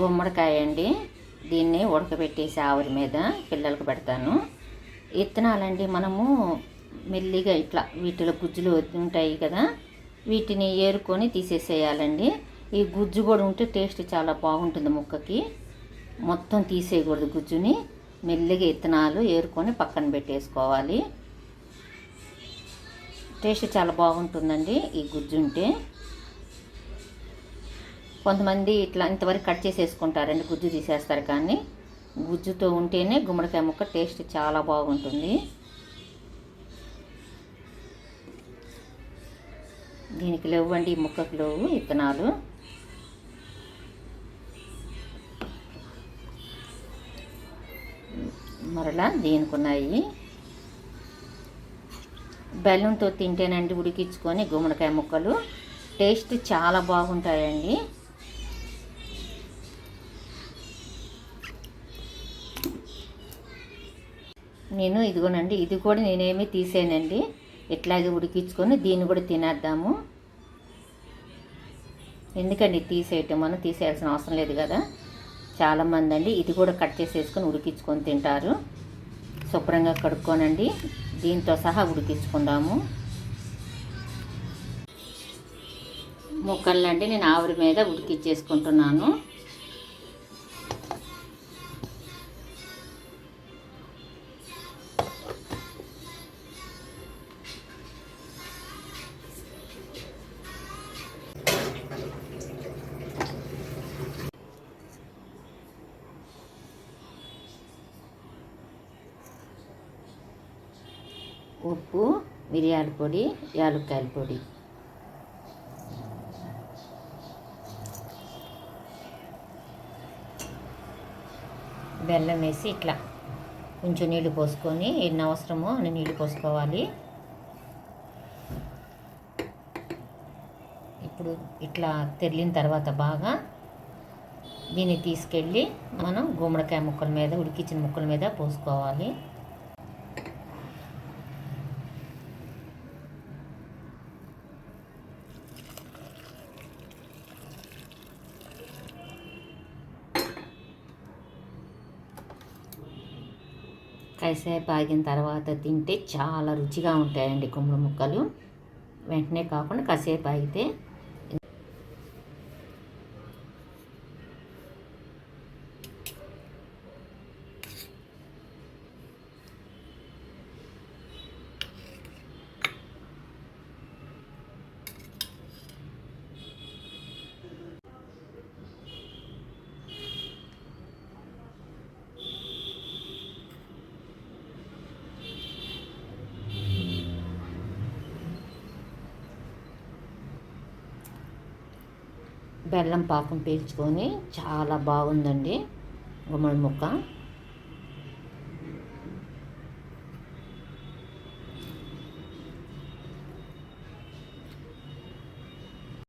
గుమ్మడికాయ అండి. దీన్ని ఉడకబెట్టేసి ఆవిరి మీద పిల్లలకు పెడతాను. విత్తనాలండి మనము మెల్లిగా ఇట్లా వీటిలో గుజ్జులు ఉంటాయి కదా, వీటిని ఏరుకొని తీసేసేయాలండి. ఈ గుజ్జు కూడా ఉంటే టేస్ట్ చాలా బాగుంటుంది ముక్కకి. మొత్తం తీసేయకూడదు గుజ్జుని, మెల్లిగా విత్తనాలు ఏరుకొని పక్కన పెట్టేసుకోవాలి. టేస్ట్ చాలా బాగుంటుందండి ఈ గుజ్జు ఉంటే. కొంతమంది ఇట్లా ఇంతవరకు కట్ చేసేసుకుంటారండి, గుజ్జు తీసేస్తారు. కానీ గుజ్జుతో ఉంటేనే గుమ్మడికాయ ముక్క టేస్ట్ చాలా బాగుంటుంది. దీనికి లేవండి, ఈ ముక్కకు లేవు విత్తనాలు. మరలా దీనికి ఉన్నాయి. బెల్లంతో తింటేనండి ఉడికించుకొని గుమ్మడికాయ ముక్కలు టేస్ట్ చాలా బాగుంటాయండి. నేను ఇదిగోనండి, ఇది కూడా నేనేమీ తీసేనండి, ఇట్లాగే ఉడికించుకొని దీన్ని కూడా తినేద్దాము. ఎందుకండి తీసేయటం, మనం తీసేయాల్సిన అవసరం లేదు కదా. చాలామంది అండి ఇది కూడా కట్ చేసేసుకొని ఉడికించుకొని తింటారు. శుభ్రంగా కడుక్కోనండి దీంతో సహా ఉడికించుకుందాము. ముక్కలండి నేను ఆవిరి మీద ఉడికించేసుకుంటున్నాను. ఉప్పు, మిరియాల పొడి, యాలక్కాయల పొడి, బెల్లం వేసి ఇట్లా కొంచెం నీళ్ళు పోసుకొని ఎన్ని అవసరమో అన్ని నీళ్ళు పోసుకోవాలి. ఇప్పుడు ఇట్లా తెరిలిన తర్వాత బాగా దీన్ని తీసుకెళ్ళి మనం గుమ్మడికాయ ముక్కల మీద, ఉడికించిన ముక్కల మీద పోసుకోవాలి. కాసేపు ఆగిన తర్వాత తింటే చాలా రుచిగా ఉంటాయండి గుమ్మడి ముక్కలు. వెంటనే కాకుండా కాసేపు ఆగితే. బెల్లం పాకం పీల్చుకొని చాలా బాగుందండి గుమ్మడి ముక్క.